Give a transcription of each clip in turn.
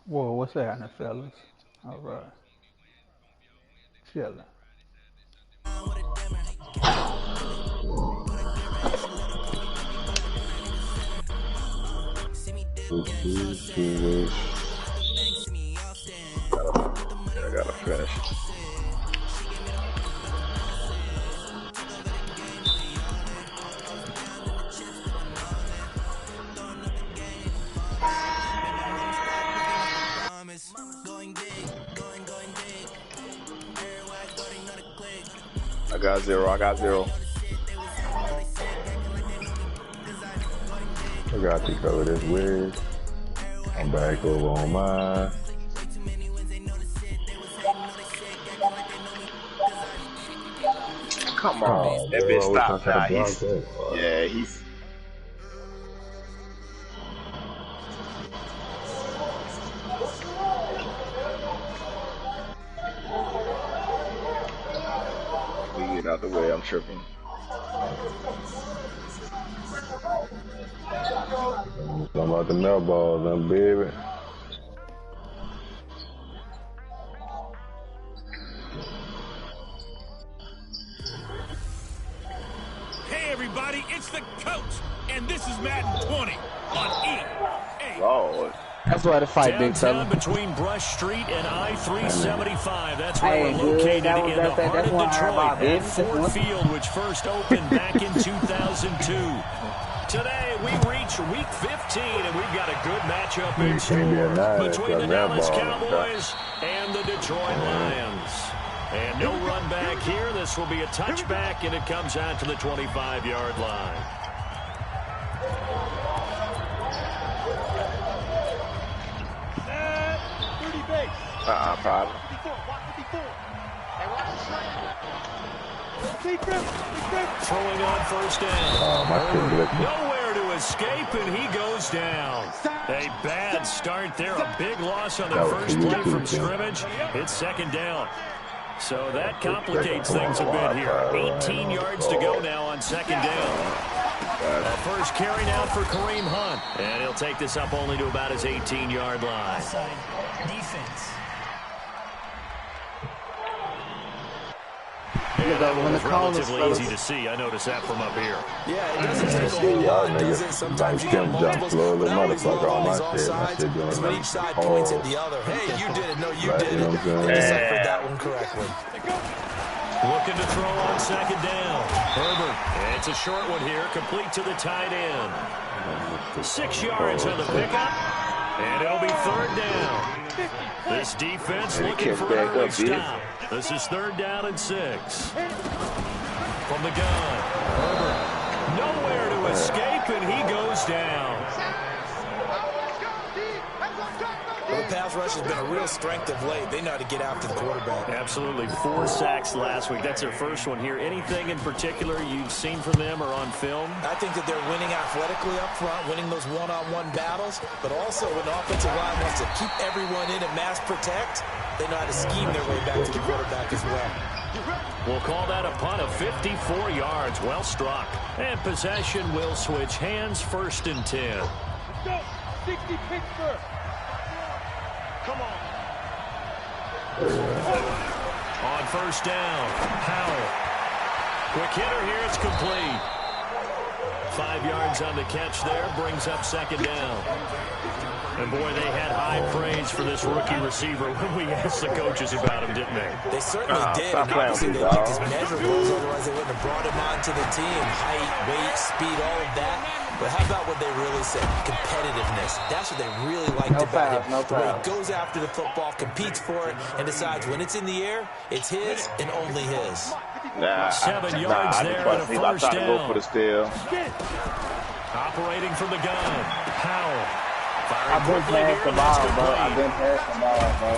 Whoa, what's happening, fellas? All right, chilling. I gotta finish. I got zero. I got zero. I got you covered this way. I'm back over on mine. Come on, that bitch bro, I wish I stopped could now. have blocked that. Yeah, he's. We get out the way. I'm tripping. Something about the melt balls, them baby. Hey everybody, it's the coach, and this is Madden 20 on EA. Lord. That's why the fight, big fella. Between Brush Street and I-375. That's where Hey, we're good. located That was in the that. heart That's of one I heard about, Detroit baby. at Ford Field, which first opened back in 2002. Today, we reach Week 15, and we've got a good matchup in store between the Dallas Cowboys and the Detroit Lions. And no run back here. This will be a touchback, and it comes out to the 25-yard line. Problem. Throwing on first down. Nowhere to escape, and he goes down. A bad start there. A big loss on the first play from scrimmage. It's second down. So that complicates things a bit here. 18 yards to go now on second down. A first carry now for Kareem Hunt. And he'll take this up only to about his 18-yard line. Defense. Yeah, that one was relatively easy to see. I noticed that from up here. Yeah, it doesn't take a whole lot, does it? Sometimes you get multiples, but I always love all these offsides is when each side points at the other. Hey, you did it. No, you did it. They deciphered that one correctly. Looking to throw on second down. Herbert. It's a short one here, complete to the tight end. 6 yards on the pickup, and it'll be third down. This defense looking for an early stop. This is third down and 6. From the gun, Herbert. Nowhere to escape, and he goes down. Well, the pass rush has been a real strength of late. They know how to get after the quarterback. Absolutely. 4 sacks last week. That's their first one here. Anything in particular you've seen from them or on film? I think that they're winning athletically up front, winning those one-on-one battles, but also when the offensive line wants to keep everyone in and mass protect, they know how to scheme their way back to the quarterback as well. We'll call that a punt of 54 yards. Well struck. And possession will switch hands, first and 10. Go! 60 Pittsburgh! Come on. On first down, Howell. Quick hitter here, it's complete. 5 yards on the catch there, brings up second down. And boy, they had high praise for this rookie receiver when we asked the coaches about him, didn't they? They certainly did. And obviously they liked his measurables, otherwise they wouldn't have brought him onto the team. Height, weight, speed, all of that. But how about what they really said? Competitiveness. That's what they really liked about him. The way he goes after the football, competes for it, and decides when it's in the air, it's his and only his. 7 yards there and a first down. Go for the steal. Operating from the gun, Howell. I've been past the ball, bro. I've been past the ball, bro.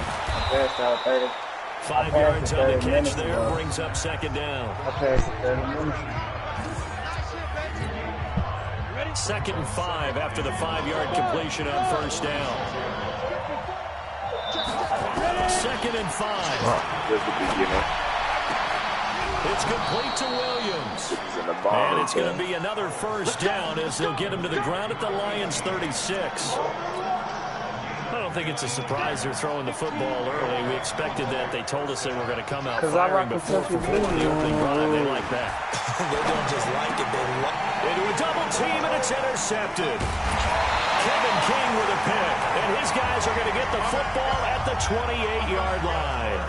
Past out 30. 5 yards on the catch there, brings up second down. I passed it 30 minutes. Second and 5 after the 5-yard completion on first down. Second and 5. Just the beginning. It's complete to Williams. And it's going to be another first down as they'll get him to the ground at the Lions' 36. I don't think it's a surprise they're throwing the football early. We expected that. They told us they were going to come out firing before for the opening drive. They like that. They don't just like it, they love it. Into a double team, and it's intercepted. Kevin King with a pick, and his guys are going to get the football at the 28-yard line.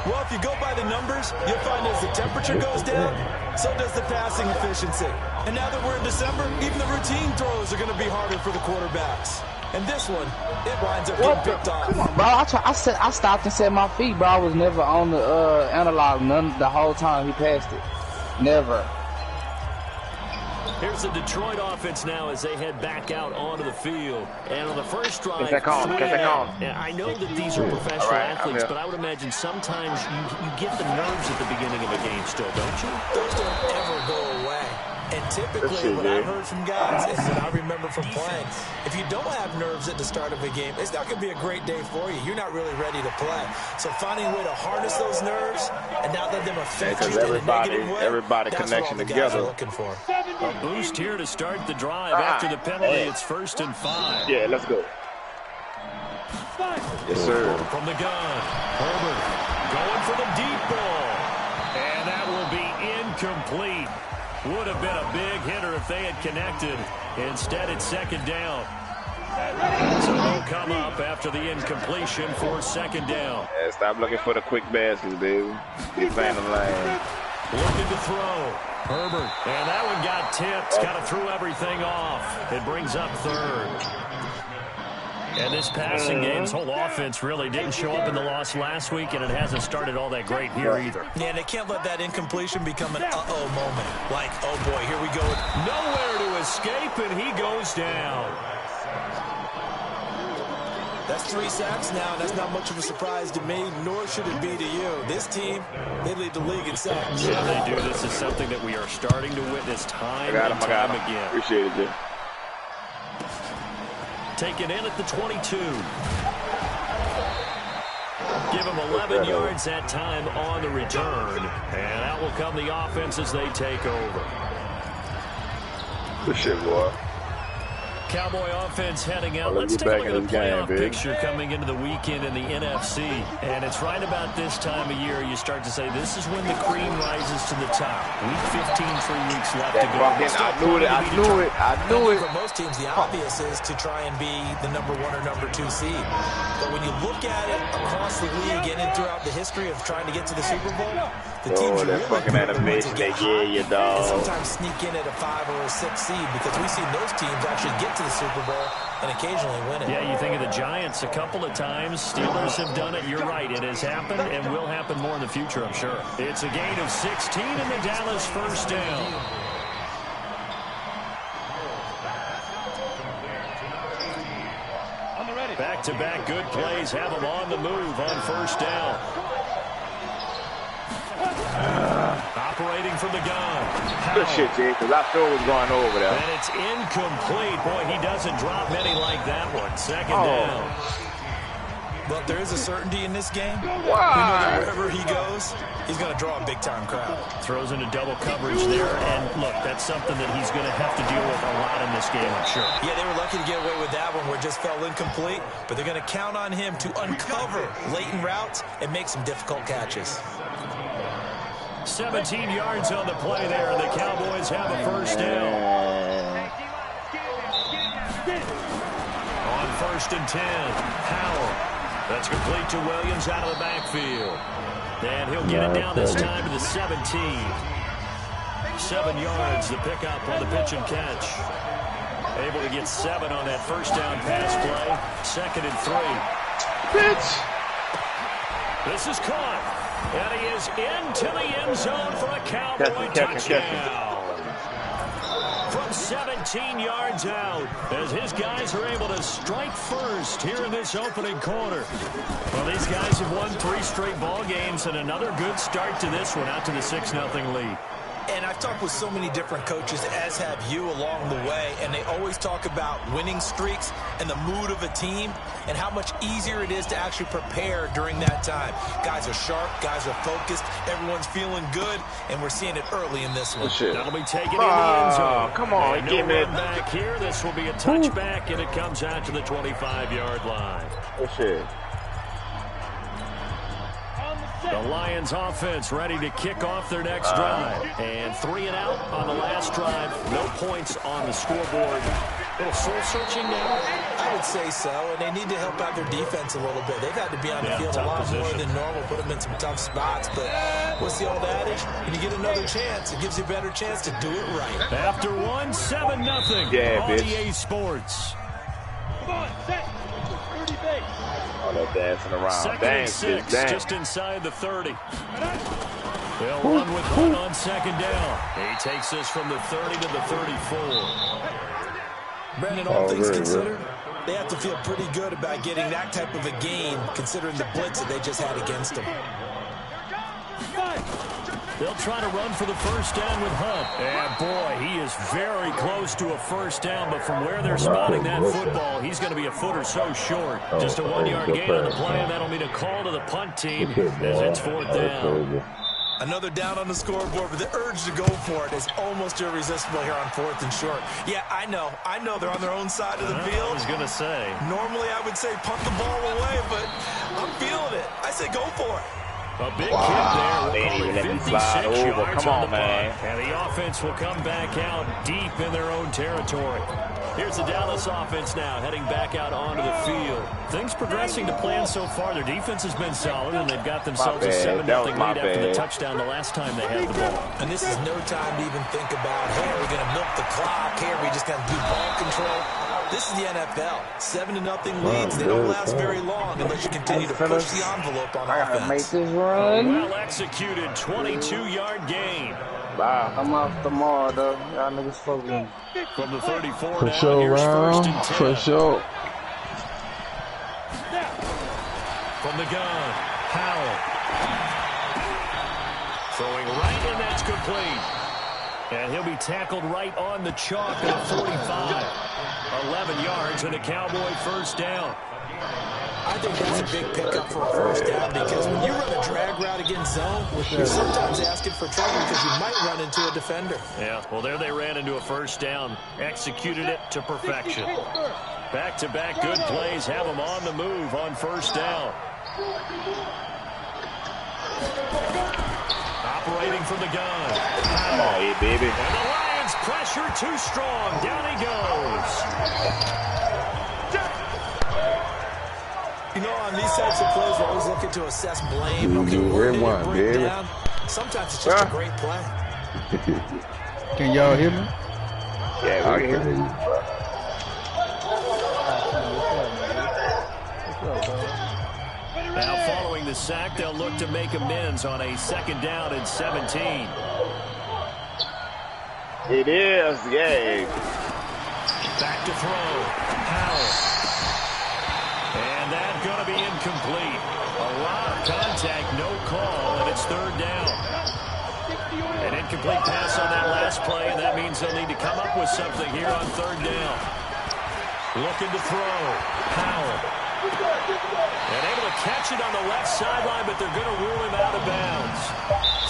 Well, if you go by the numbers, you'll find as the temperature goes down, so does the passing efficiency. And now that we're in December, even the routine throws are going to be harder for the quarterbacks. And this one, it winds up getting picked off. Come on, bro. I stopped and set my feet, bro. I was never on the analog the whole time he passed it. Never. Here's the Detroit offense now as they head back out onto the field. And on the first drive, I know that these are professional athletes, but I would imagine sometimes you get the nerves at the beginning of a game still, don't you? Those don't ever go away. And typically, what I've heard from guys is that I remember from playing, if you don't have nerves at the start of a game, it's not going to be a great day for you. You're not really ready to play. So finding a way to harness those nerves and not let them affect you in a negative way, everybody that's connection what all the guys together. are looking for. A boost here to start the drive after the penalty. It's 1st and 5. Yeah, let's go. Yes, sir. From the gun, Herbert going for the deep ball. And that will be incomplete. Would have been a big hitter if they had connected. Instead, it's 2nd down. So they'll come up after the incompletion for 2nd down. Yeah, stop looking for the quick baskets, baby. Get down the lane. Looking to throw. Herbert. And that one got tipped. Kind of threw everything off. It brings up 3rd. And this passing game's whole offense really didn't show up in the loss last week, and it hasn't started all that great here either. Yeah, they can't let that incompletion become an uh-oh moment. Like, oh boy, here we go. Nowhere to escape, and he goes down. That's 3 sacks now. That's not much of a surprise to me, nor should it be to you. This team, they lead the league in sacks. Yeah, they do. This is something that we are starting to witness time and time again. Appreciate it, Jay. Taken in at the 22. Give him 11 yards that time on the return. And out will come the offense as they take over. Good shit, boy. Cowboy offense heading out. Let's take a look at the playoff picture coming into the weekend in the NFC. And it's right about this time of year you start to say this is when the cream rises to the top. Week 15, 3 weeks left to go. I knew it. For most teams, the obvious is to try and be the number 1 or number 2 seed. But when you look at it across the league and throughout the history of trying to get to the Super Bowl, the teams that fucking animation they get you, dog. And sometimes sneak in at a 5 or a 6 seed because we've seen those teams actually get to the Super Bowl and occasionally win it. Yeah, you think of the Giants a couple of times. Steelers have done it. You're right. It has happened and will happen more in the future, I'm sure. It's a gain of 16 and the Dallas 1st down. Back-to-back good plays have them on the move on 1st down. Operating from the gun. Good shit, Jay, because I thought it was going over there. And it's incomplete. Boy, he doesn't drop many like that one. 2nd down. But there is a certainty in this game. We know that wherever he goes, he's going to draw a big-time crowd. Throws into double coverage there. And, look, that's something that he's going to have to deal with a lot in this game, I'm sure. Yeah, they were lucky to get away with that one where it just fell incomplete. But they're going to count on him to uncover latent routes and make some difficult catches. 17 yards on the play there, and the Cowboys have a 1st down. On 1st and 10, Howell. That's complete to Williams out of the backfield. And he'll get it down this time to the 17. 7 yards, the pickup on the pitch and catch. Able to get 7 on that 1st down pass play. 2nd and 3. Bitch. This is caught. And he is into the end zone for a Cowboy touchdown. From 17 yards out, as his guys are able to strike first here in this opening quarter. Well, these guys have won 3 straight ball games and another good start to this one, out to the 6-0 lead. And I've talked with so many different coaches, as have you, along the way, and they always talk about winning streaks and the mood of a team and how much easier it is to actually prepare during that time. Guys are sharp, guys are focused, everyone's feeling good, and we're seeing it early in this one. That'll be taken in the end zone. Come on, give no it. run back here. This will be a touchback, and it comes out to the 25-yard line. Good shit. The Lions offense ready to kick off their next drive. And 3 and out on the last drive. No points on the scoreboard. A little soul-searching now? I would say so, and they need to help out their defense a little bit. They've had to be on the field a lot more than normal, put them in some tough spots. But what's the old adage? When you get another chance, it gives you a better chance to do it right. After 1, 7-0. Yeah, on bitch. EA Sports. Come on, set. 30 base. All that dancing around. Second Dang, and 6, bitch, dang. just inside the 30. They'll run with 1 on second down. He takes this from the 30 to the 34. Brandon, all things considered, they have to feel pretty good about getting that type of a gain, considering the blitz that they just had against them. They'll try to run for the first down with Hunt. And, boy, he is very close to a first down, but from where they're spotting that football, he's going to be a foot or so short. Just a 1-yard gain on the play, and that'll mean a call to the punt team as it's 4th down. Another down on the scoreboard, but the urge to go for it is almost irresistible here on 4th and short. Yeah, I know they're on their own side of the field. I was going to say. Normally I would say punt the ball away, but I'm feeling it. I say go for it. A big kick there. They We'll ain't even call it let me 56 slide over. yards Come on on, the man. punt. And the offense will come back out deep in their own territory. Here's the Dallas offense now heading back out onto the field. Things progressing to plan so far. Their defense has been solid, and they've got themselves a 7-0 lead after the touchdown the last time they had the ball. And this is no time to even think about, hey, are we going to milk the clock? Hey, are we just going to do ball control? This is the NFL. 7-0 leads. They don't last very long unless you continue to push the envelope on I gotta make offense. this run. Well-executed 22-yard gain. Wow. I'm off tomorrow, though. Y'all niggas fucking. From the 34 For now, sure, here's round. 1st and 10. For sure. From the gun, Howell. Throwing right, and that's complete. And he'll be tackled right on the chalk at 45. 11 yards and a Cowboy first down. I think that's a big pickup for a first down because when you run a drag route against zone, you're sometimes asking for trouble because you might run into a defender. Yeah, well, there they ran into a first down. Executed it to perfection. Back-to-back good plays have them on the move on first down. Operating from the gun. Come on, yeah, baby. And the Lions pressure too strong. Down he goes. You know, on these types of plays, we're always looking to assess blame. Okay, where did it break down? Sometimes it's just a great play. Can y'all hear me? Yeah, we can hear you. Now following the sack, they'll look to make amends on a 2nd down and 17. It is, yeah. Back to throw. Howell. And that's going to be incomplete. A lot of contact, no call, and it's 3rd down. An incomplete pass on that last play, and that means they'll need to come up with something here on 3rd down. Looking to throw. Howell. And able to catch it on the left sideline, but they're going to rule him out of bounds.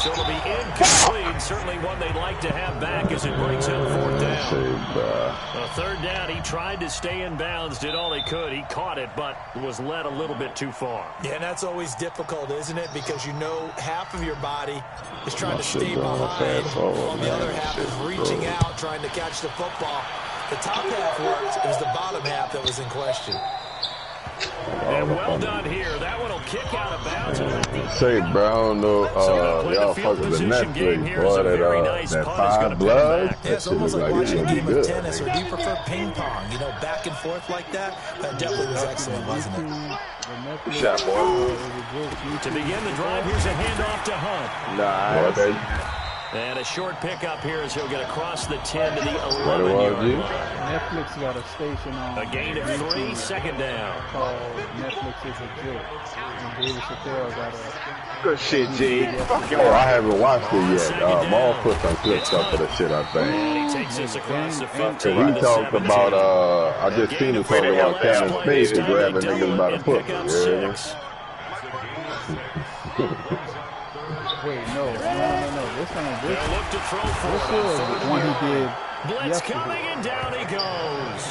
So it'll be incomplete. Certainly one they'd like to have back as it breaks out 4th down. Well, 3rd down, he tried to stay in bounds, did all he could. He caught it, but was led a little bit too far. Yeah, and that's always difficult, isn't it? Because you know half of your body is trying to stay behind, while the other half is reaching out, trying to catch the football. The top half worked. It was the bottom half that was in question. And well done here. That one will kick out of bounds. Say, bro, I don't know, y'all fuck with the Netflix, boy, that Five Bloods. Yeah, it's almost like watching a game of tennis, or do you prefer ping pong? You know, back and forth like that? That definitely was excellent, wasn't it? Good shot, boy. To begin the drive, here's a handoff to Hunt. Nice. And a short pickup here as he'll get across the 10 to the 11-yard line. Netflix got a station on. A gain of 3, second down. Called Netflix is a joke. And David Chappelle got a... Good shit, G. Oh, I haven't watched it yet. Maul put some clips up for the shit, I think. And he takes us across the 15 So he talked about, I just seen him talking about Kevin Spacey grabbing niggas by the foot. Yeah. Wait, no. This ain't this. Look to throw for This is the one he did Blitz yesterday. coming and down he goes.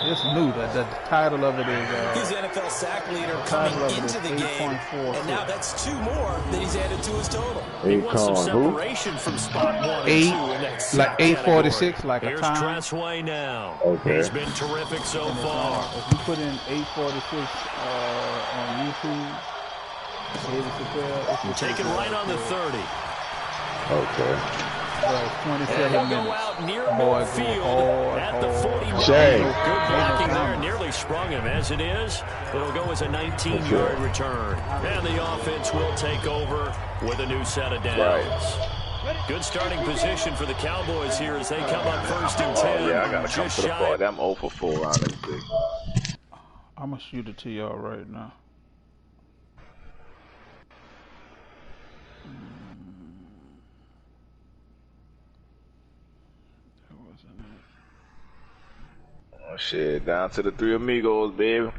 It's new. The title of it is... He's the NFL sack leader coming into the game, and now that's 2 more that he's added to his total. He wants some separation from spot 1 and 2 in that sack like 846, like Here's a time. Tressway now. Okay. He's been terrific so far. If you put in 846 on YouTube, David Chappelle, Taken right on the 30. Okay. 27 He'll minutes. go out near Boy, midfield at the 41. Shame. Good blocking there, nearly sprung him. As it is, it'll go as a 19-yard return. And the offense will take over with a new set of downs. Right. Good starting position for the Cowboys here as they come up 1st and 10. Oh, yeah, I got to come Just to the shy. party. I'm 0 for 4 on this thing. I'm going to shoot it to y'all right now. Oh, shit. Down to the 3 amigos, baby.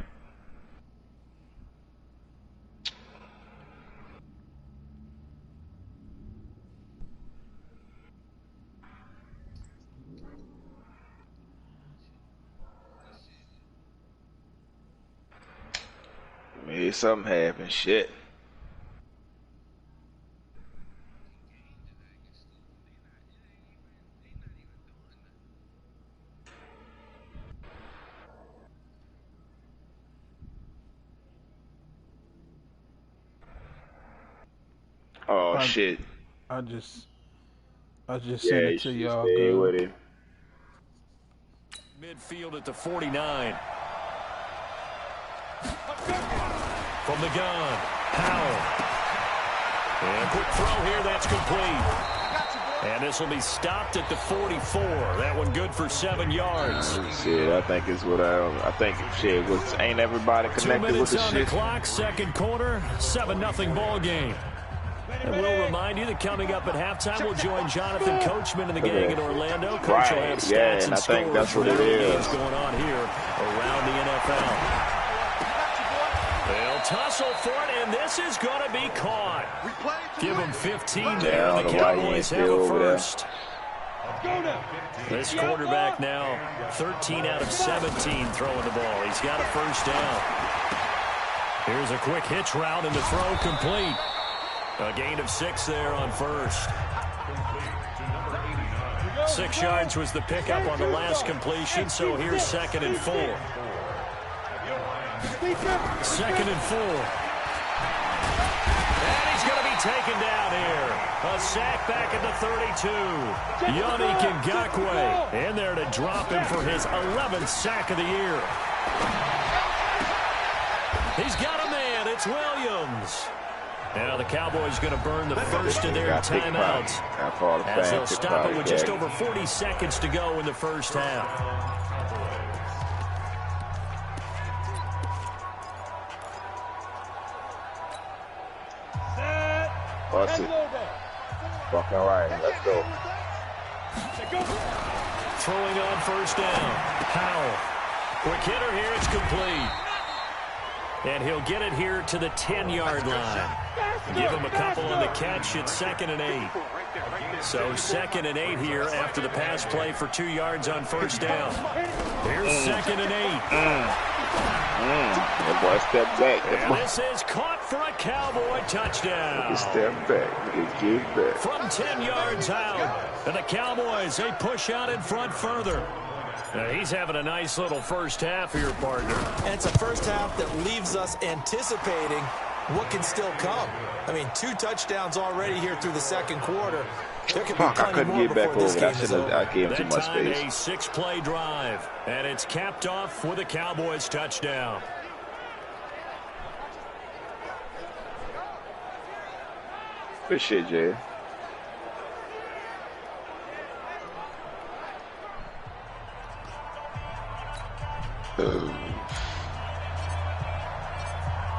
Made something happen. Shit. Oh shit! I just Yeah, sent you it to should y'all. stay with it. Midfield at the 49. From the gun, Powell. And quick throw here, that's complete. And this will be stopped at the 44. That one good for 7 yards. Shit, I think it's what I think. Shit, ain't everybody 2 connected with minutes the on shit? the clock, second quarter, 7-0 ball game. And we'll remind you that coming up at halftime, we'll join Jonathan Coachman and the gang in Orlando. Coach will have stats and I think scores that's what it for every is. game's going on here around the NFL. They'll tussle for it, and this is going to be caught. Give them 15 there, and the Cowboys have a first. This quarterback now 13 out of 17 throwing the ball. He's got a first down. Here's a quick hitch route, and the throw complete. A gain of 6 there on first. 6 yards was the pickup on the last completion, so here's 2nd and 4. 2nd and 4. And he's going to be taken down here. A sack back at the 32. Yannick Ngakoue in there to drop him for his 11th sack of the year. He's got a man. It's Williams. Now the Cowboys going to burn the first of their timeouts as they'll stop it with just over 40 seconds to go in the first half. Bust it. Fucking right. Let's go. Throwing on first down. Powell. Quick hitter here. It's complete. And he'll get it here to the 10-yard line. Give him a couple on the catch. It's 2nd and 8. So 2nd and 8 here after the pass play for 2 yards on first down. Here's 2nd and 8. That boy step back. And this is caught for a Cowboy touchdown. Step back. Get back. From 10 yards out. And the Cowboys, they push out in front further. Now he's having a nice little first half here, partner. And it's a first half that leaves us anticipating what can still come. I mean, 2 touchdowns already here through the second quarter. There could be Fuck, I plenty couldn't more get back before this over. game is I gave him too That much time, space. a 6-play drive. And it's capped off with a Cowboys touchdown. Good shit, Jay.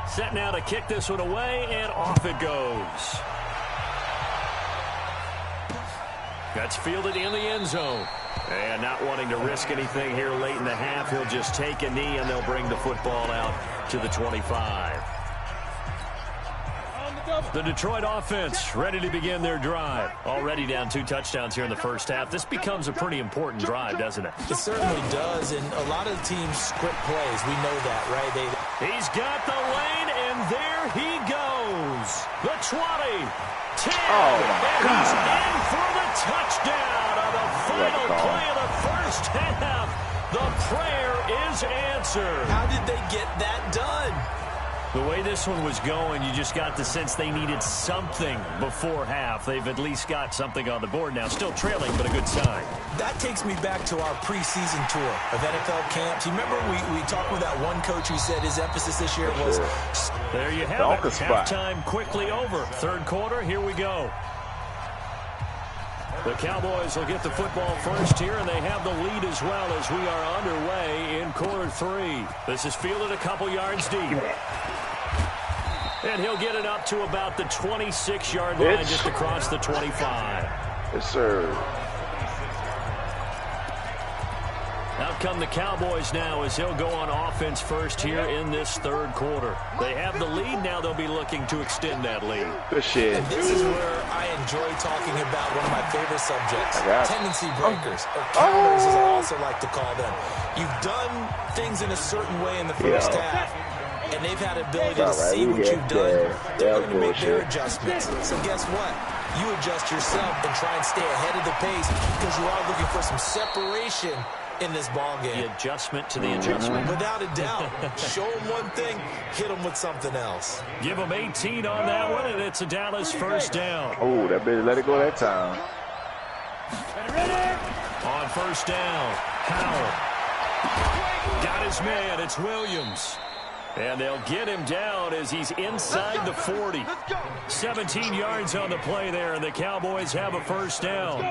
Set now to kick this one away, and off it goes. That's fielded in the end zone. And not wanting to risk anything here late in the half, he'll just take a knee, and they'll bring the football out to the 25. The Detroit offense ready to begin their drive. Already down 2 touchdowns here in the first half. This becomes a pretty important drive, doesn't it? It certainly does, and a lot of the teams script plays. We know that, right? He's got the lane, and there he goes. The 20, 10, and he's in for the touchdown on the final play of the first half. The prayer is answered. How did they get that done? The way this one was going, you just got the sense they needed something before half. They've at least got something on the board now. Still trailing, but a good sign. That takes me back to our preseason tour of NFL camps. You remember we talked with that one coach who said his emphasis this year was... There you have it. Halftime quickly over. Third quarter, here we go. The Cowboys will get the football first here, and they have the lead as well as we are underway in quarter 3. This is fielded a couple yards deep. And he'll get it up to about the 26-yard line, just across the 25. Yes, sir. Out come the Cowboys now as he'll go on offense first here in this third quarter. They have the lead. Now they'll be looking to extend that lead. Good shit. And this is where I enjoy talking about one of my favorite subjects, tendency breakers, or counters as I also like to call them. You've done things in a certain way in the first half, and they've had the ability to see what you've done. They're going to make their adjustments. So guess what? You adjust yourself and try and stay ahead of the pace because you are looking for some separation in this ball game. The adjustment to the adjustment. Without a doubt. Show them one thing, hit them with something else. Give them 18 on that one, and it's a Dallas first down. Oh, that bitch let it go that time. On first down, Howell. Got his man, it's Williams. And they'll get him down as he's inside the 40. 17 yards on the play there, and the Cowboys have a first down.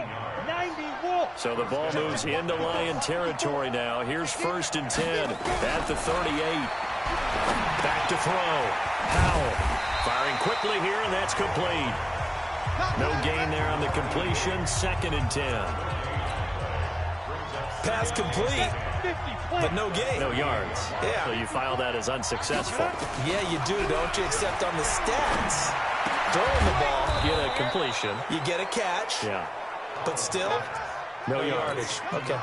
So the ball moves into Lion territory now. Here's 1st and 10 at the 38. Back to throw. Howell firing quickly here, and that's complete. No gain there on the completion. 2nd and 10. Pass complete, but no gain. No yards. Yeah. So you file that as unsuccessful. Yeah, you do, don't you? Except on the stats. Throwing the ball. Get a completion. You get a catch. Yeah. But still, no yardage. Okay.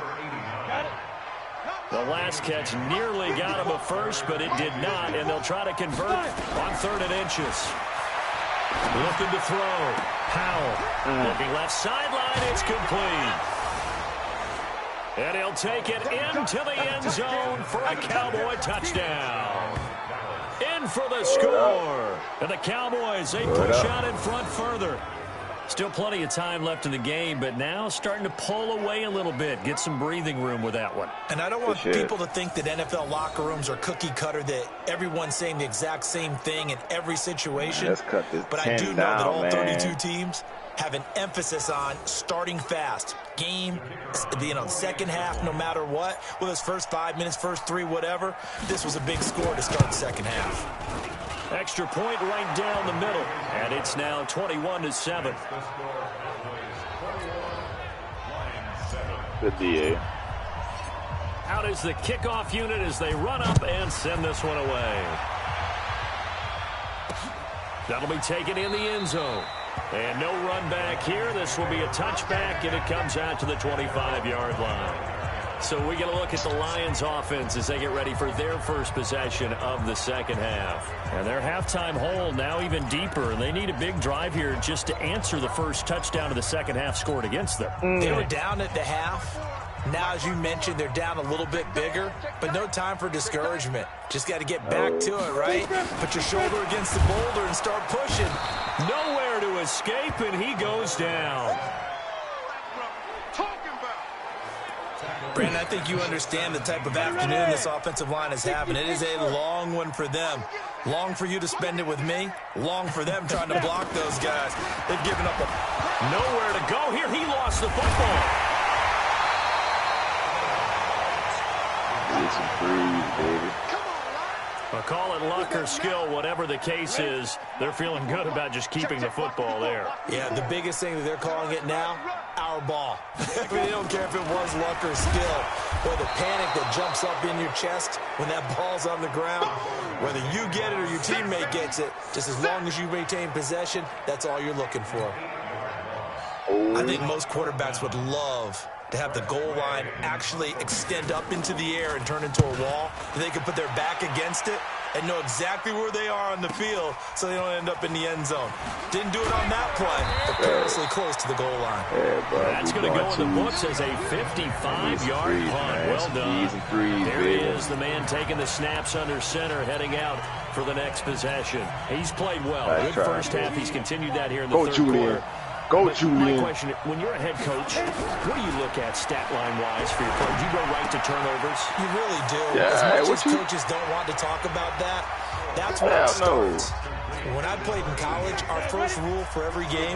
The last catch nearly got him a first, but it did not, and they'll try to convert on 3rd and inches. Looking to throw. Howell. Looking left sideline. It's complete. And he'll take it into the end zone for a Cowboy touchdown. In for the score. And the Cowboys, they push out in front further. Still plenty of time left in the game, but now starting to pull away a little bit. Get some breathing room with that one. And I don't want people to think that NFL locker rooms are cookie cutter, that everyone's saying the exact same thing in every situation. Let's cut this but I do know that all 32 teams have an emphasis on starting fast. Game, second half, no matter what. Whether it's first 5 minutes, first 3, whatever. This was a big score to start the second half. Extra point right down the middle. And it's now 21-7. Good DA. Out is the kickoff unit as they run up and send this one away. That'll be taken in the end zone. And no run back here. This will be a touchback, and it comes out to the 25-yard line. So we get a look at the Lions offense as they get ready for their first possession of the second half. And their halftime hole now even deeper, and they need a big drive here just to answer the first touchdown of the second half scored against them. They were down at the half. Now, as you mentioned, they're down a little bit bigger, but no time for discouragement. Just got to get back to it, right? Put your shoulder against the boulder and start pushing. Nowhere to escape, and he goes down. Brandon, I think you understand the type of afternoon this offensive line is having. It is a long one for them. Long for you to spend it with me. Long for them trying to block those guys. They've given up nowhere to go here. He lost the football. Get some threes, baby. Well, call it luck or skill, whatever the case is, they're feeling good about just keeping the football there. Yeah, the biggest thing that they're calling it now, our ball. I mean, they don't care if it was luck or skill, or the panic that jumps up in your chest when that ball's on the ground. Whether you get it or your teammate gets it, just as long as you maintain possession, that's all you're looking for. I think most quarterbacks would love to have the goal line actually extend up into the air and turn into a wall. They can put their back against it and know exactly where they are on the field so they don't end up in the end zone. Didn't do it on that play, but perilously close to the goal line. Yeah, bro, that's going to go in the books as a 55-yard punt. Well done. There he is, the man taking the snaps under center, heading out for the next possession. He's played well. Good first half. He's continued that here in the third quarter. Go, Julian. My question, when you're a head coach, what do you look at stat line-wise for your play? Do you go right to turnovers? You really do. Yeah, as much as coaches don't want to talk about that, that's where it starts. When I played in college, our first rule for every game,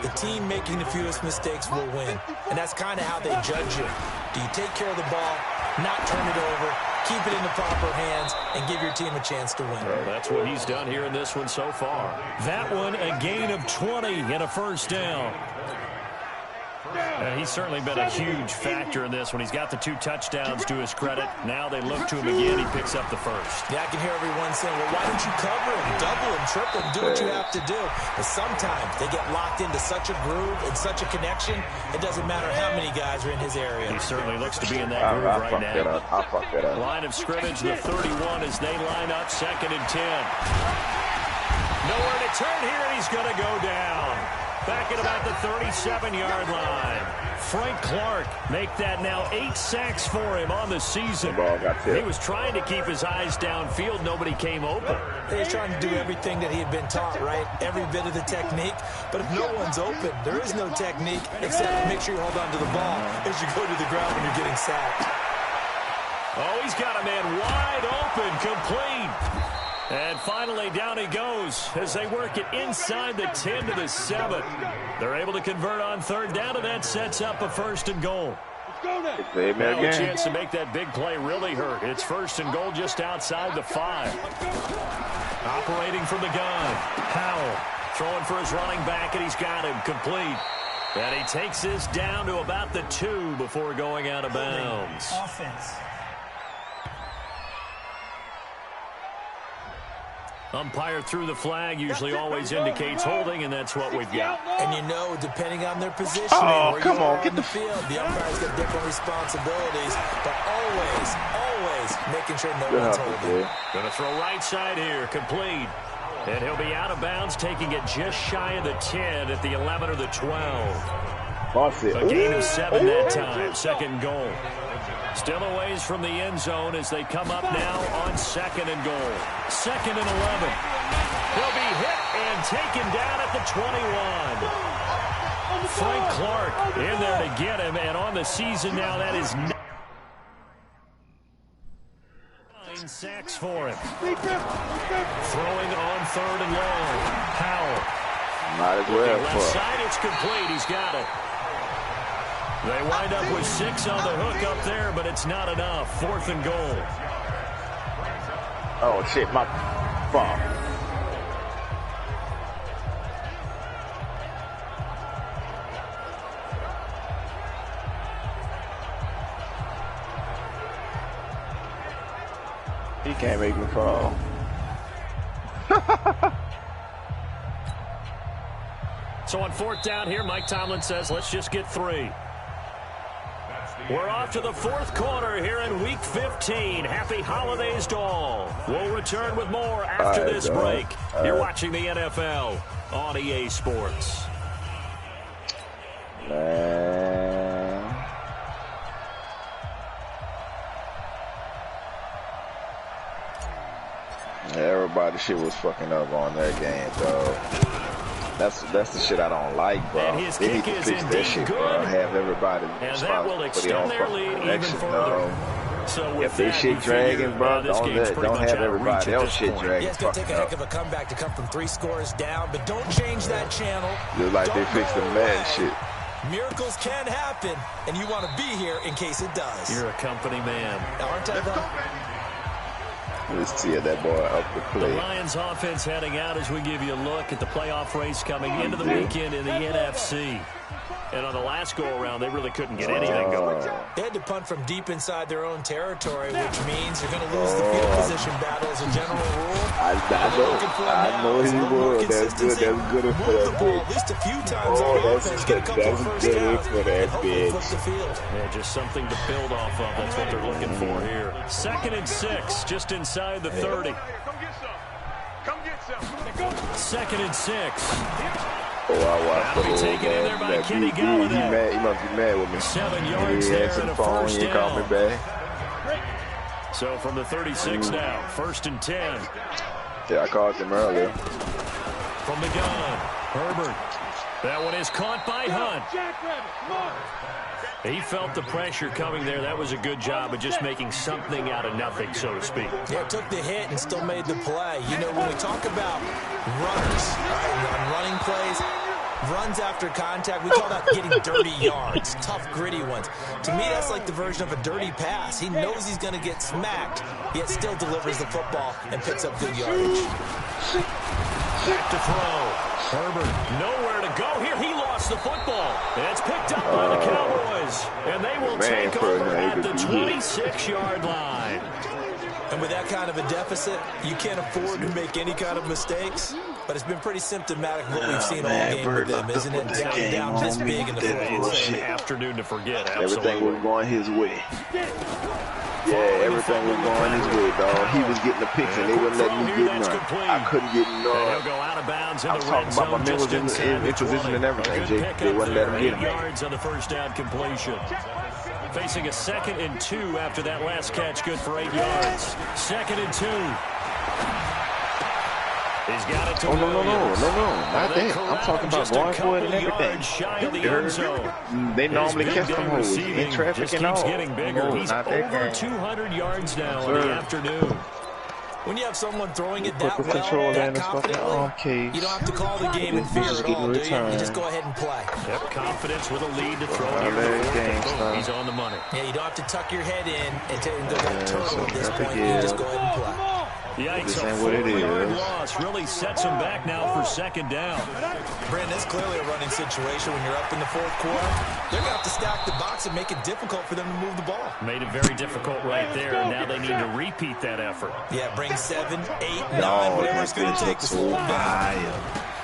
the team making the fewest mistakes will win. And that's kind of how they judge you. Do you take care of the ball, not turn it over, keep it in the proper hands, and give your team a chance to win? That's what he's done here in this one so far. That one, a gain of 20 and a first down. He's certainly been a huge factor in this one. He's got the 2 touchdowns to his credit. Now they look to him again. He picks up the first. Yeah, I can hear everyone saying, well, why don't you cover him, double him, triple him, do what you have to do. But sometimes they get locked into such a groove and such a connection, it doesn't matter how many guys are in his area. He certainly looks to be in that groove right now. I'll fuck that up. Line of scrimmage, the 31 as they line up, 2nd and 10. Nowhere to turn here, and he's going to go down. Back at about the 37-yard line. Frank Clark make that now 8 sacks for him on the season. He was trying to keep his eyes downfield. Nobody came open. He was trying to do everything that he had been taught, right? Every bit of the technique. But if no one's open, there is no technique except make sure you hold on to the ball as you go to the ground when you're getting sacked. Oh, he's got a man wide open, complete. And finally, down he goes as they work it inside the 10 to the 7. They're able to convert on 3rd down, and that sets up a 1st and goal. Now a chance to make that big play really hurt. It's 1st and goal just outside the 5. Operating from the gun. Howell throwing for his running back, and he's got him complete. And he takes this down to about the 2 before going out of bounds. Offense. Umpire threw the flag, usually always indicates holding, and that's what we've got. And you know, depending on their positioning, come on, get the field, the umpire's got different responsibilities, but always making sure no one's holding. Going to throw right side here, complete. And he'll be out of bounds, taking it just shy of the 10 at the 11 or the 12. A gain of 7 that time, 2nd goal. Still a ways from the end zone as they come up now on 2nd and goal. 2nd and 11. He'll be hit and taken down at the 21. Frank Clark in there to get him, and on the season now, that is 9 sacks for him. Throwing on 3rd and long. Howell. Might as well. Left side, it's complete. He's got it. They wind up with 6 on the hook up there, but it's not enough. 4th and goal. Oh, shit, my fault. He can't make me fall. So on 4th down here, Mike Tomlin says, let's just get 3. We're off to the 4th quarter here in Week 15. Happy holidays to all. We'll return with more after this break. You're watching the NFL on EA Sports. Man. Everybody shit was fucking up on that game, though. That's the shit I don't like, bro. And his they need kick to is fix that shit, good. bro. Have everybody And that will extend their lead even further. So if they shit dragging, bro, don't have everybody else shit dragging. Yeah, it's going to take a heck of a comeback to come from 3 scores down, but don't change that channel. Look like they fixed the Madden shit. Miracles can happen, and you want to be here in case it does. You're a company man. Our though. Let's see that boy up the plate. The Lions offense heading out as we give you a look at the playoff race coming into the weekend in the NFC. And on the last go-around, they really couldn't get anything going. They had to punt from deep inside their own territory, which means you're going to lose the field position battle as a general rule. I know he would. That's good. That's good for that bitch. At least a few times on offense, get a couple of first downs, for that bitch. Flip the field. Yeah, just something to build off of. That's what they're looking for here. 2nd and 6, just inside the 30. Come get some. 2nd and 6. Oh, I watched the little there by Kenny he must be mad with me. 7 yards he there answered and the a phone. first He called me down. back. So from the 36 now, 1st and 10. Yeah, I called him earlier. From the gun, Herbert. That one is caught by Hunt. He felt the pressure coming there. That was a good job of just making something out of nothing, so to speak. Yeah, took the hit and still made the play. You know, when we talk about runners, right, on running plays, runs after contact, we call that getting dirty yards, tough, gritty ones. To me, that's like the version of a dirty pass. He knows he's going to get smacked, yet still delivers the football and picks up good yardage. Back to throw. Herbert, nowhere to go here. He lost the football. And it's picked up by the Cowboys. And they will take over at the 26-yard line. And with that kind of a deficit, you can't afford to make any kind of mistakes. But it's been pretty symptomatic of what we've seen all game with them, isn't it? Down this big in the fourth quarter. It's an afternoon to forget, absolutely. Everything was going his way. Yeah, everything was going his way, dog. He was getting the picks, and they wouldn't let me get none. I couldn't get none. He'll go out of bounds in I was talking about my men was in position and everything, Jake. They wouldn't let him get 8 him. yards on the first down completion. Facing a 2nd and 2 after that last catch, good for 8 yards. 2nd and 2. He's got it to no, not that. I'm talking about going for it and everything. Shy of the end zone. They normally catch them hoes in traffic and all. Keeps getting bigger. He's over 200 yards now in the afternoon. When you have someone throwing it that well, that confidently, you don't have to call the game in fear at all, do you? You just go ahead and play. Yep, confidence with a lead to throw here. Boom, he's on the money. Yeah, you don't have to tuck your head in and go that turtle at this point. You just go ahead and play. Yikes, a 4-yard loss really sets him back now for 2nd down. Brandon, it's clearly a running situation when you're up in the fourth quarter. They're going to have to stack the box and make it difficult for them to move the ball. Made it very difficult right there, and now they need to repeat that effort. Yeah, bring 7, 8, 9, whatever it's going to take to slow them down.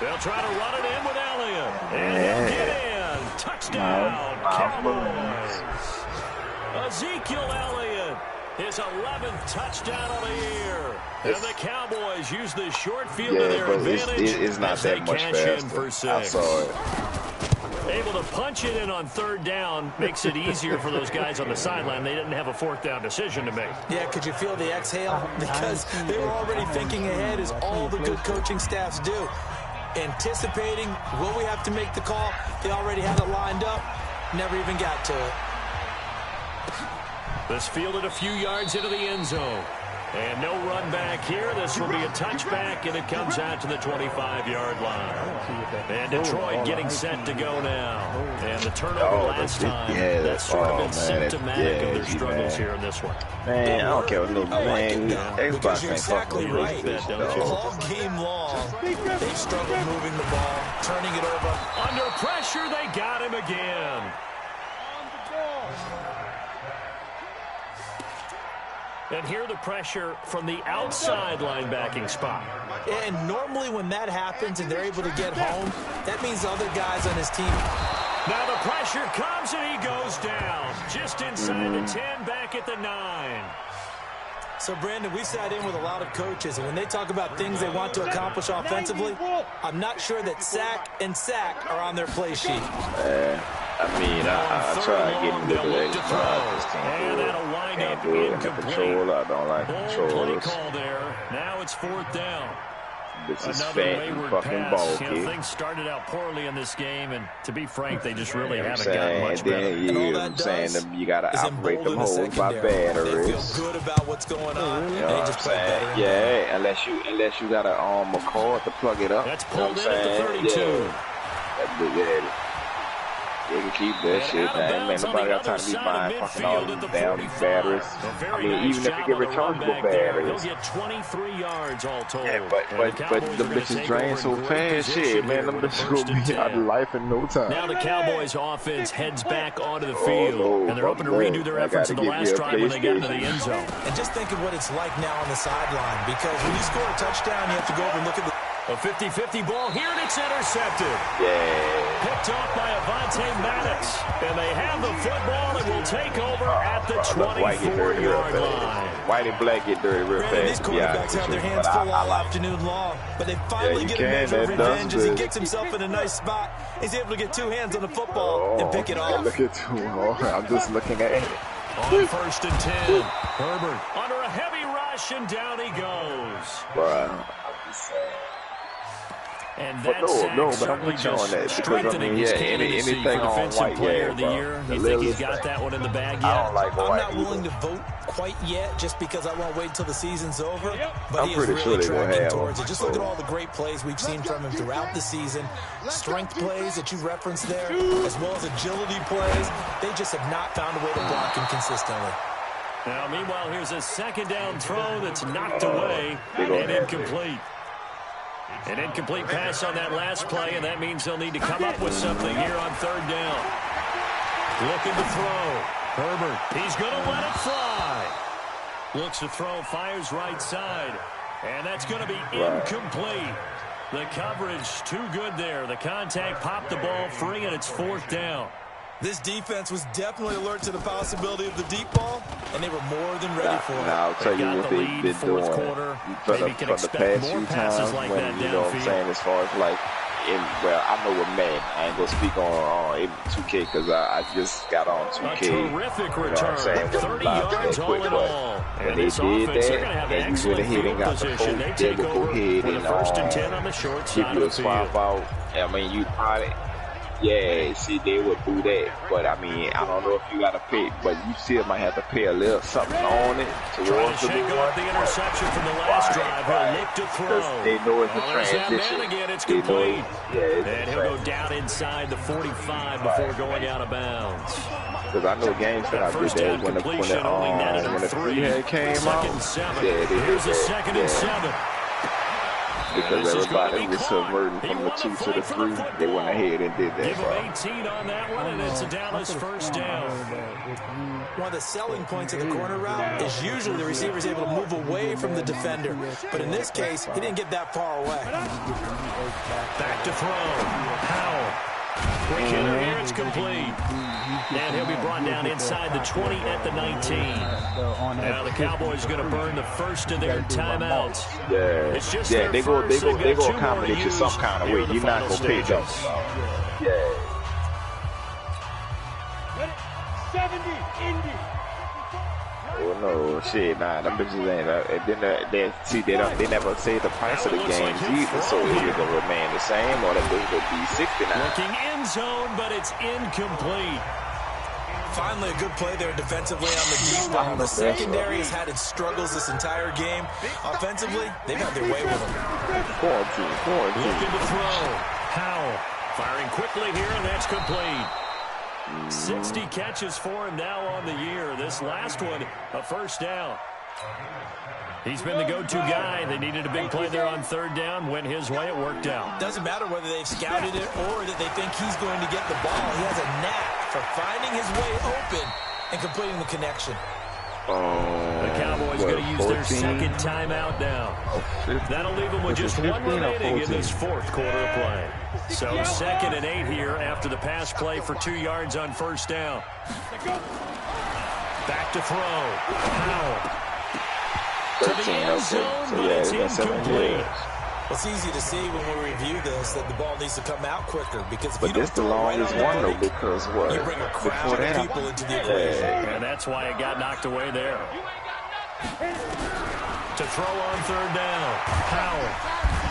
They'll try to run it in with Elliott. And he'll get in. Touchdown, Cowboys. Ezekiel Elliott. His 11th touchdown of the year. And the Cowboys use the short field to their advantage. It's not that much faster. I saw it. Able to punch it in on 3rd down makes it easier for those guys on the sideline. They didn't have a 4th down decision to make. Yeah, could you feel the exhale? Because they were already thinking ahead, as all the good coaching staffs do. Anticipating, will we have to make the call? They already had it lined up. Never even got to it. This fielded a few yards into the end zone. And no run back here. This will be a touchback, and it comes out to the 25-yard line. And Detroit getting set to go now. And the turnover last time, that's sort of been symptomatic of their struggles here in this one. Man, I don't care what little man. Because you're exactly right. All game long, they've struggled moving the ball, turning it over. Under pressure, they got him again. And here the pressure from the outside linebacking spot. And normally when that happens and they're able to get home, that means other guys on his team. Now the pressure comes and he goes down. Just inside the 10, back at the 9. So, Brandon, we've sat in with a lot of coaches, and when they talk about things they want to accomplish offensively, I'm not sure that sack and sack are on their play sheet. I mean, I try to get into the exercise. And that'll wind up incomplete. I don't like controllers. Play call there. Now it's 4th down. This is Another fat and wayward fucking pass. ball You know, kick. things started out poorly in this game, and to be frank, they just really haven't gotten much better. And all that I'm saying that you got to operate them holes by batteries. They feel good about what's going on. You know what I'm saying? Yeah, unless you got a cord to plug it up. That's pulled in at the 32. Yeah. They can keep that shit, man. Nobody got time to be buying fucking all these damn batteries. I mean, even if they get rechargeable batteries. He'll get 23 yards all told. Yeah, but the bitches drain so fast, shit, man. Them bitches will be out of life in no time. Now the Cowboys offense heads back onto the field, and they're hoping to redo their efforts in the last drive when they got into the end zone. And just think of what it's like now on the sideline, because when you score a touchdown, you have to go over and look at the... A 50-50 ball here, and it's intercepted. Yeah. Picked off by Avonte Maddox. And they have the football and will take over at the 24-yard line. White and black get dirty real fast. These quarterbacks have their hands full all afternoon long. But they finally get a measure of revenge as he gets himself in a nice spot. He's able to get two hands on the football and pick it off. Look at two. I'm just looking at it. On 1st and 10. Herbert under a heavy rush, and down he goes. Bruh. And but I'm with you on that, because I mean, yeah, anything on White, player of the year. You think he's got that one in the bag yet? I don't like White. I'm not willing to vote quite yet, just because I want to wait until the season's over. But I'm pretty sure they will have towards it. Just look at all the great plays we've seen from him throughout the season. Strength plays that you referenced there, as well as agility plays. They just have not found a way to block him consistently. Now, meanwhile, here's a second down throw that's knocked away and incomplete. An incomplete pass on that last play, and that means they'll need to come up with something here on 3rd down. Looking to throw. Herbert, he's going to let it fly. Looks to throw, fires right side. And that's going to be incomplete. The coverage too good there. The contact popped the ball free, and it's 4th down. This defense was definitely alert to the possibility of the deep ball, and they were more than ready for it. Now, I'll tell you what they've been doing for the past few times like when, you know what I'm saying, as far as like, well, I know what man, I ain't going to speak on 2K because I just got on 2K. A terrific return, you know what I'm saying, 30 yards all in all. When they did that, and you went ahead and got the full, they would go ahead and 1st and 10 on the short side give you a swap out. I mean, you probably... Yeah, see, they would do that. But, I mean, I don't know if you got to pay, but you still might have to pay a little something on it towards the off the interception from the last drive. He'll look to throw. They know it's a transition. Again, it's complete. And he'll go down inside the 45 before going out of bounds. Because I know games that I did that when the 3 came out. Yeah, here's a 2nd and 7. Because everybody was subverting from the 2 to the 3. They went ahead and did that. Give him 18 on that one, and it's a Dallas 1st down. One of the selling points of the corner route is usually the receiver is able to move away from the defender. But in this case, he didn't get that far away. Back to throw. Powell. Quick hitter here, it's complete. And he'll be brought down inside the 20 at the 19. Now the Cowboys going to burn the first of their timeouts. Yeah, it's just they go accommodate you some kind of way. You're not going to pay them. Yeah. 70, Indy. Oh no, shit, nah, them bitches ain't. They never say the price of the games either, so it's gonna remain the same, or the bitch will be 69. Looking end zone, but it's incomplete. Finally, a good play there defensively on the deep ball. The secondary has had its struggles this entire game. Offensively, they've had their way with them. Quarantine. Looking to throw. Powell firing quickly here, and that's complete. 60 catches for him now on the year. This last one, a 1st down. He's been the go-to guy. They needed a big play there on 3rd down. Went his way. It worked out. Doesn't matter whether they've scouted it or that they think he's going to get the ball. He has a knack for finding his way open and completing the connection. The Cowboys going to use their 2nd timeout now. That'll leave them with just one remaining in this 4th quarter of play. So 2nd and 8 here after the pass play for 2 yards on 1st down. Back to throw. Powell. To the end zone, but it's incomplete. It's easy to see when we review this that the ball needs to come out quicker, because if you this the longest one though, because what? You bring a crowd of people into the equation. And that's why it got knocked away there. To throw on 3rd down. Powell.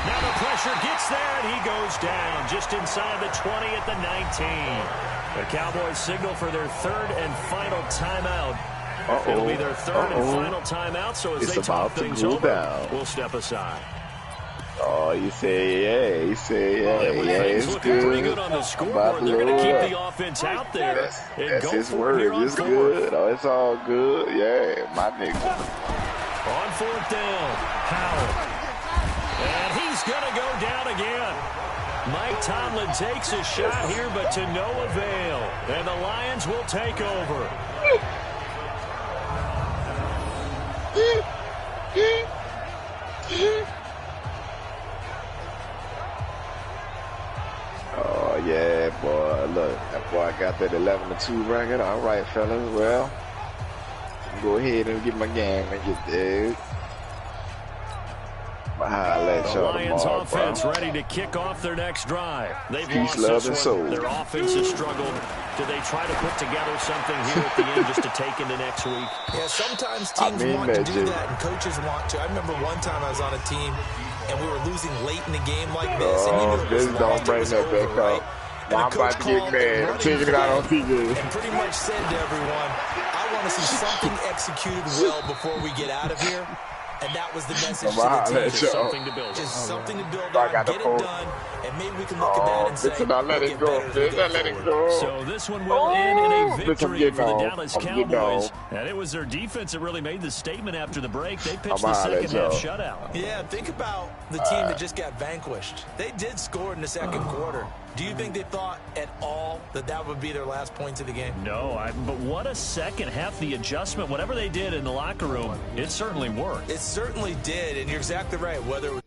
Now the pressure gets there, and he goes down just inside the 20 at the 19. The Cowboys signal for their 3rd and final timeout. It'll be their 3rd and final timeout, so as they talk things over, we'll step aside. Oh, he said, yeah. He said, yeah, it's good. Pretty good on the scoreboard. They're going to keep the offense out there and go his for it here on It's fourth. good. Oh, it's all good. Yeah, my nigga. On fourth down, Howard. And he's going to go down again. Mike Tomlin takes a shot here, but to no avail. And the Lions will take over. Oh, yeah, boy. Look, that boy got that 11-2 record. All right, fellas. Well, go ahead and get my game and get there. The Lions offense ready to kick off their next drive. They've lost this one. Their offense has struggled. Do they try to put together something here at the end just to take into next week? Yeah, sometimes teams want to do that and coaches want to. I remember one time I was on a team and we were losing late in the game like this. And you knew it was don't bring that back up. Now I'm about to get mad. I'm taking it out on TV. And pretty much said to everyone, I want to see something executed well before we get out of here. And that was the message to the team. Just something to build on. Just something to build on, get it done, and maybe we can look at that and say, let it go. So this one will end in a victory for the Dallas Cowboys. And it was their defense that really made the statement after the break. They pitched the second half shutout. Yeah, think about the team that just got vanquished. They did score in the second quarter. Do you think they thought at all that that would be their last points of the game? No, but what a second half. The adjustment, whatever they did in the locker room, it certainly worked. It certainly did, and you're exactly right. Whether